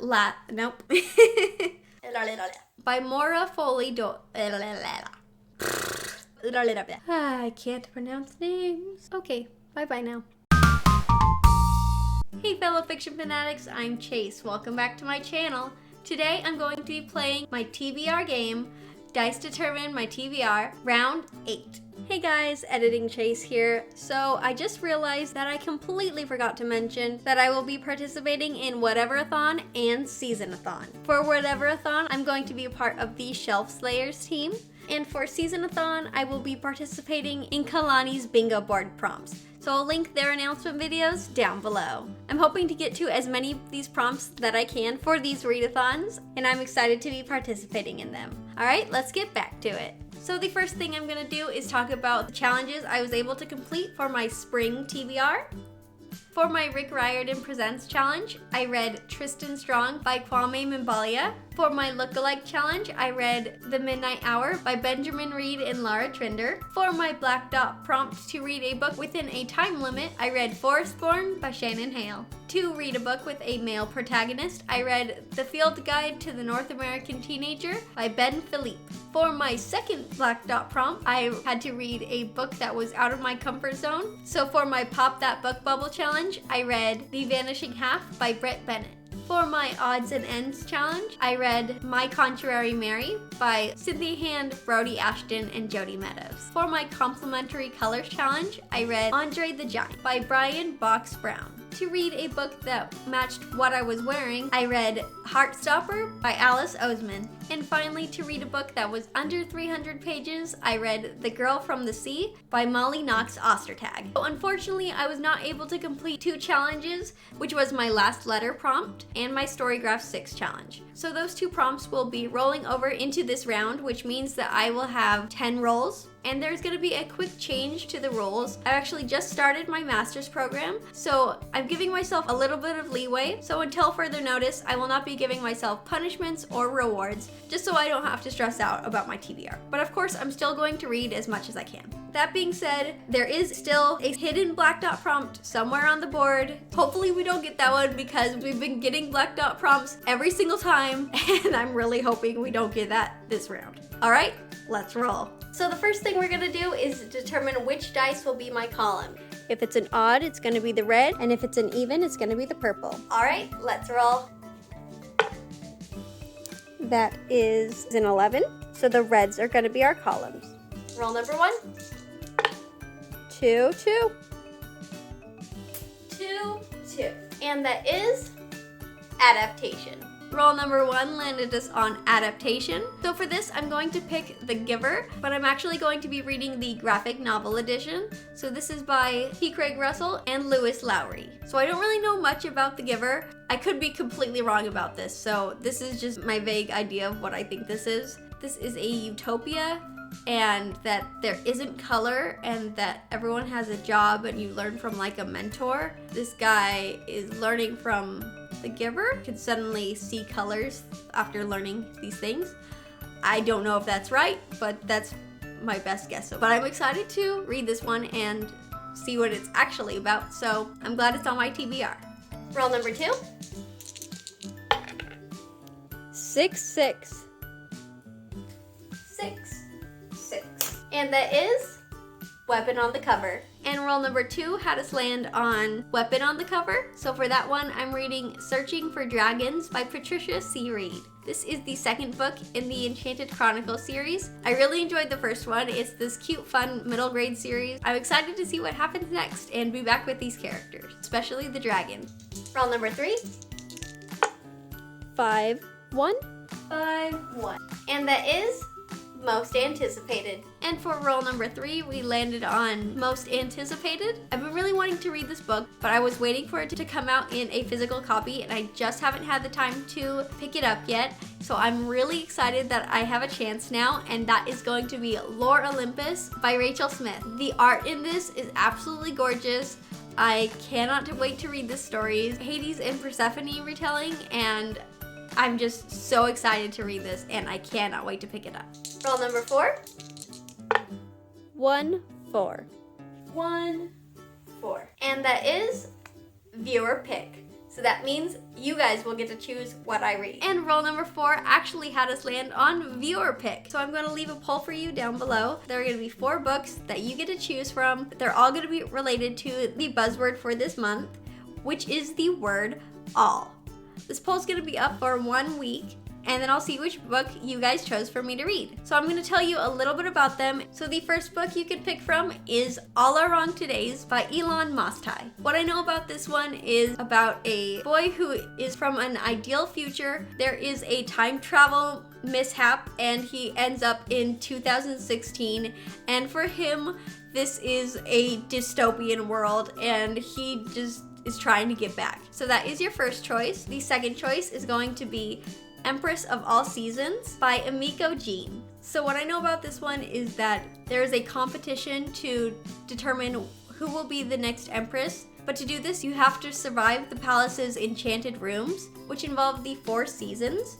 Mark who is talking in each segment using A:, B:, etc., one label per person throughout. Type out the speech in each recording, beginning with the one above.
A: Nope. By Maura Foley I can't pronounce names. Okay, bye-bye now. Hey fellow fiction fanatics, I'm Chase. Welcome back to my channel. Today I'm going to be playing my TBR game, Dice Determine My TBR, Round 8. Hey guys, Editing Chase here. So I just realized that I completely forgot to mention that I will be participating in Whateverathon and Seasonathon. For Whateverathon, I'm going to be a part of the Shelf Slayers team. And for Seasonathon, I will be participating in Kalani's bingo board prompts. So I'll link their announcement videos down below. I'm hoping to get to as many of these prompts that I can for these readathons, and I'm excited to be participating in them. Alright, let's get back to it. So the first thing I'm going to do is talk about the challenges I was able to complete for my spring TBR. For my Rick Riordan Presents challenge, I read Tristan Strong by Kwame Mbalia. For my Lookalike challenge, I read The Midnight Hour by Benjamin Reed and Lara Trinder. For my Black Dot prompt to read a book within a time limit, I read Forestborn by Shannon Hale. To read a book with a male protagonist, I read The Field Guide to the North American Teenager by Ben Philippe. For my second Black Dot prompt, I had to read a book that was out of my comfort zone. So for my Pop That Book Bubble challenge, I read The Vanishing Half by Brett Bennett. For my Odds and Ends challenge, I read My Contrary Mary by Cynthia Hand, Brody Ashton, and Jody Meadows. For my Complimentary Colors challenge, I read Andre the Giant by Brian Box Brown. To read a book that matched what I was wearing, I read Heartstopper by Alice Oseman. And finally, to read a book that was under 300 pages, I read The Girl from the Sea by Molly Knox Ostertag. So unfortunately, I was not able to complete 2 challenges, which was my Last Letter prompt and my Storygraph 6 challenge. So those 2 prompts will be rolling over into this round, which means that I will have 10 rolls. And there's going to be a quick change to the rules. I actually just started my master's program, so I'm giving myself a little bit of leeway. So until further notice, I will not be giving myself punishments or rewards, just so I don't have to stress out about my TBR. But of course, I'm still going to read as much as I can. That being said, there is still a hidden Black Dot prompt somewhere on the board. Hopefully we don't get that one because we've been getting Black Dot prompts every single time, and I'm really hoping we don't get that this round. All right, let's roll. So the first thing we're gonna do is determine which dice will be my column. If it's an odd, it's gonna be the red, and if it's an even, it's gonna be the purple. All right, let's roll. That is an 11, so the reds are gonna be our columns. Roll number 1. 2, 2. 2, 2. And that is adaptation. Roll number 1 landed us on adaptation. So for this, I'm going to pick The Giver, but I'm actually going to be reading the graphic novel edition. So this is by P. Craig Russell and Lewis Lowry. So I don't really know much about The Giver. I could be completely wrong about this, so this is just my vague idea of what I think this is. This is a utopia, and that there isn't color, and that everyone has a job and you learn from like a mentor. This guy is learning from The Giver, could suddenly see colors after learning these things. I don't know if that's right, but that's my best guess. But I'm excited to read this one and see what it's actually about, so I'm glad it's on my TBR. Roll number 2. 6, 6. 6, 6. And that is Weapon on the Cover. And roll number 2 had us land on Weapon on the Cover. So for that one, I'm reading Searching for Dragons by Patricia C. Reed. This is the second book in the Enchanted Chronicles series. I really enjoyed the first one. It's this cute, fun middle grade series. I'm excited to see what happens next and be back with these characters, especially the dragon. Roll number 3. 5, 1. 5, 1. And that is Most Anticipated. And for roll number 3, we landed on Most Anticipated. I've been really wanting to read this book, but I was waiting for it to come out in a physical copy, and I just haven't had the time to pick it up yet. So I'm really excited that I have a chance now, and that is going to be Lore Olympus by Rachel Smith. The art in this is absolutely gorgeous. I cannot wait to read this story. Hades and Persephone retelling, and I'm just so excited to read this, and I cannot wait to pick it up. Roll number 4. 1, 4. 1, 4. And that is viewer pick. So that means you guys will get to choose what I read. And roll number 4 actually had us land on viewer pick. So I'm going to leave a poll for you down below. There are going to be 4 books that you get to choose from. They're all going to be related to the buzzword for this month, which is the word all. This poll's going to be up for 1 week, and then I'll see which book you guys chose for me to read. So I'm going to tell you a little bit about them. So the first book you can pick from is All Are Wrong Todays by Elon Mostai. What I know about this one is about a boy who is from an ideal future. There is a time travel mishap and he ends up in 2016, and for him this is a dystopian world and he just is trying to get back. So that is your first choice. The second choice is going to be Empress of All Seasons by Emiko Jean. So what I know about this one is that there is a competition to determine who will be the next empress. But to do this, you have to survive the palace's enchanted rooms, which involve the 4 seasons,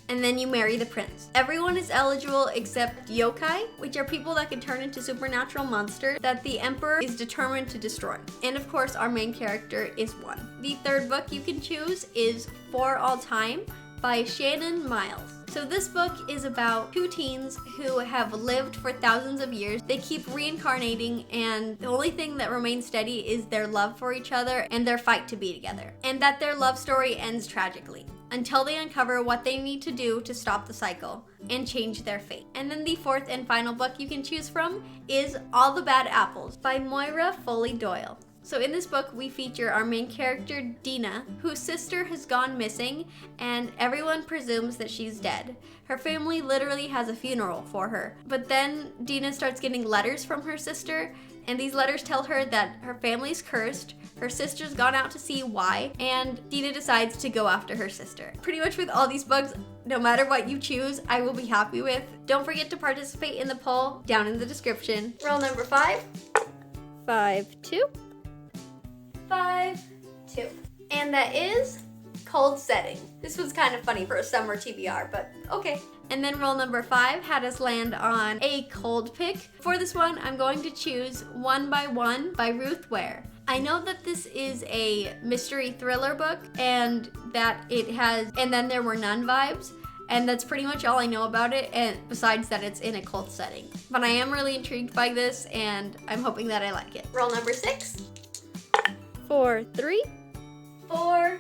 A: and then you marry the prince. Everyone is eligible except yokai, which are people that can turn into supernatural monsters that the emperor is determined to destroy. And of course, our main character is one. The third book you can choose is For All Time by Shannon Miles. So this book is about 2 teens who have lived for thousands of years. They keep reincarnating, and the only thing that remains steady is their love for each other and their fight to be together. And that their love story ends tragically until they uncover what they need to do to stop the cycle and change their fate. And then the 4th and final book you can choose from is All the Bad Apples by Moira Foley Doyle. So in this book, we feature our main character, Dina, whose sister has gone missing, and everyone presumes that she's dead. Her family literally has a funeral for her. But then Dina starts getting letters from her sister, and these letters tell her that her family's cursed, her sister's gone out to see why, and Dina decides to go after her sister. Pretty much with all these books, no matter what you choose, I will be happy with. Don't forget to participate in the poll down in the description. Roll number 5.
B: 5, 2.
A: 5, 2. And that is Cold Setting. This was kind of funny for a summer TBR, but okay. And then roll number 5 had us land on a cold pick. For this one, I'm going to choose One by One by Ruth Ware. I know that this is a mystery thriller book and that it has And Then There Were None vibes. And that's pretty much all I know about it, and besides that it's in a cult setting. But I am really intrigued by this, and I'm hoping that I like it. Roll number 6.
B: 4, 3.
A: 4,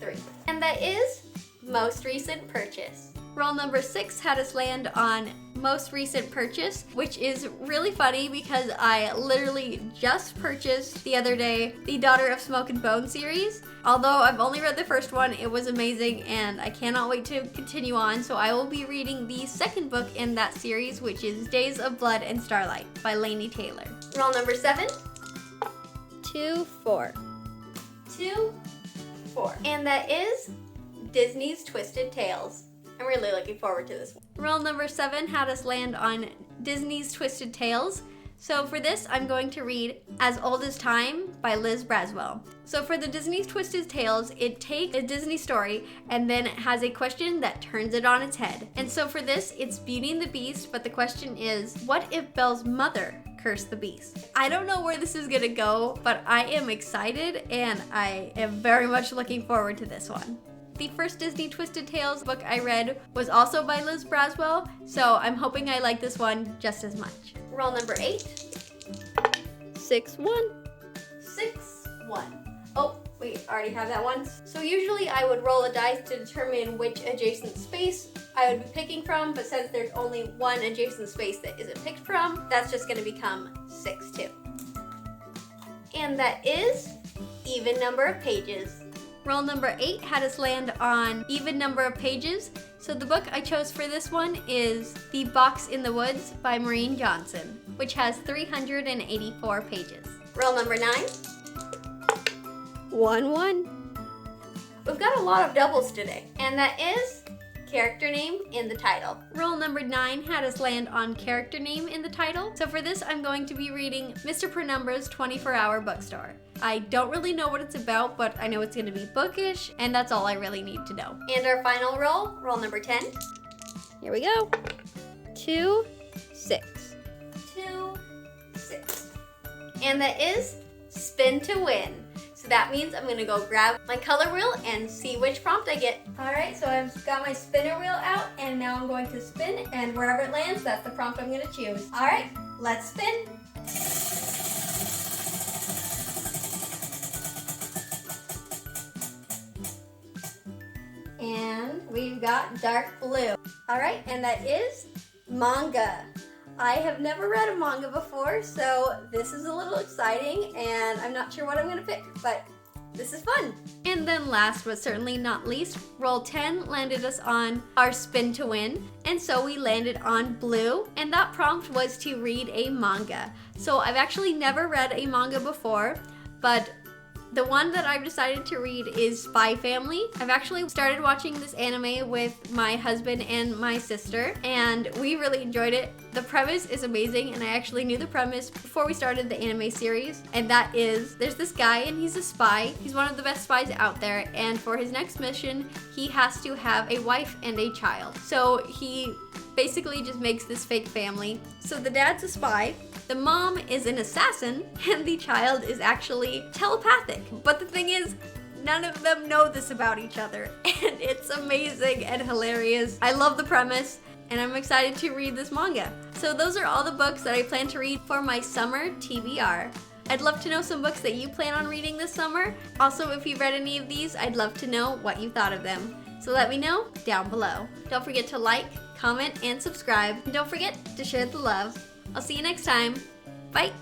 A: 3. And that is Most Recent Purchase. Roll number 6 had us land on Most Recent Purchase, which is really funny because I literally just purchased the other day the Daughter of Smoke and Bone series. Although I've only read the first one, it was amazing and I cannot wait to continue on. So I will be reading the second book in that series, which is Days of Blood and Starlight by Laini Taylor. Roll number 7.
B: 2, 4.
A: 2, 4. And that is Disney's Twisted Tales. I'm really looking forward to this one. Roll number 7 had us land on Disney's Twisted Tales. So for this, I'm going to read As Old as Time by Liz Braswell. So for the Disney's Twisted Tales, it takes a Disney story and then it has a question that turns it on its head. And so for this, it's Beauty and the Beast, but the question is, what if Belle's mother cursed the beast? I don't know where this is gonna go, but I am excited and I am very much looking forward to this one. The first Disney Twisted Tales book I read was also by Liz Braswell, so I'm hoping I like this one just as much. Roll number 8.
B: 6, 1.
A: 6, 1. Oh, we already have that one. So usually I would roll a dice to determine which adjacent space I would be picking from, but since there's only one adjacent space that isn't picked from, that's just gonna become 6, 2. And that is Even Number of Pages. Roll number 8 had us land on Even Number of Pages. So the book I chose for this one is The Box in the Woods by Maureen Johnson, which has 384 pages. Roll number 9.
B: 1, 1.
A: We've got a lot of doubles today, and that is Character Name in the Title. Roll number 9 had us land on Character Name in the Title. So for this, I'm going to be reading Mr. Penumbra's 24-Hour Bookstore. I don't really know what it's about, but I know it's going to be bookish, and that's all I really need to know. And our final roll number 10.
B: Here we go. 2, 6.
A: 2, 6. And that is Spin to Win. So that means I'm gonna go grab my color wheel and see which prompt I get. All right, so I've got my spinner wheel out and now I'm going to spin, and wherever it lands, that's the prompt I'm gonna choose. All right, let's spin. And we've got dark blue. All right, and that is manga. I have never read a manga before, so this is a little exciting, and I'm not sure what I'm gonna pick, but this is fun. And then last but certainly not least, roll 10 landed us on our spin to win, and so we landed on blue, and that prompt was to read a manga. So I've actually never read a manga before, but the one that I've decided to read is Spy Family. I've actually started watching this anime with my husband and my sister, and we really enjoyed it. The premise is amazing, and I actually knew the premise before we started the anime series, and that is, there's this guy and he's a spy. He's one of the best spies out there, and for his next mission, he has to have a wife and a child. So he basically just makes this fake family. So the dad's a spy, the mom is an assassin, and the child is actually telepathic. But the thing is, none of them know this about each other, and it's amazing and hilarious. I love the premise, and I'm excited to read this manga. So those are all the books that I plan to read for my summer TBR. I'd love to know some books that you plan on reading this summer. Also, if you've read any of these, I'd love to know what you thought of them. So let me know down below. Don't forget to like, comment, and subscribe. And don't forget to share the love. I'll see you next time. Bye!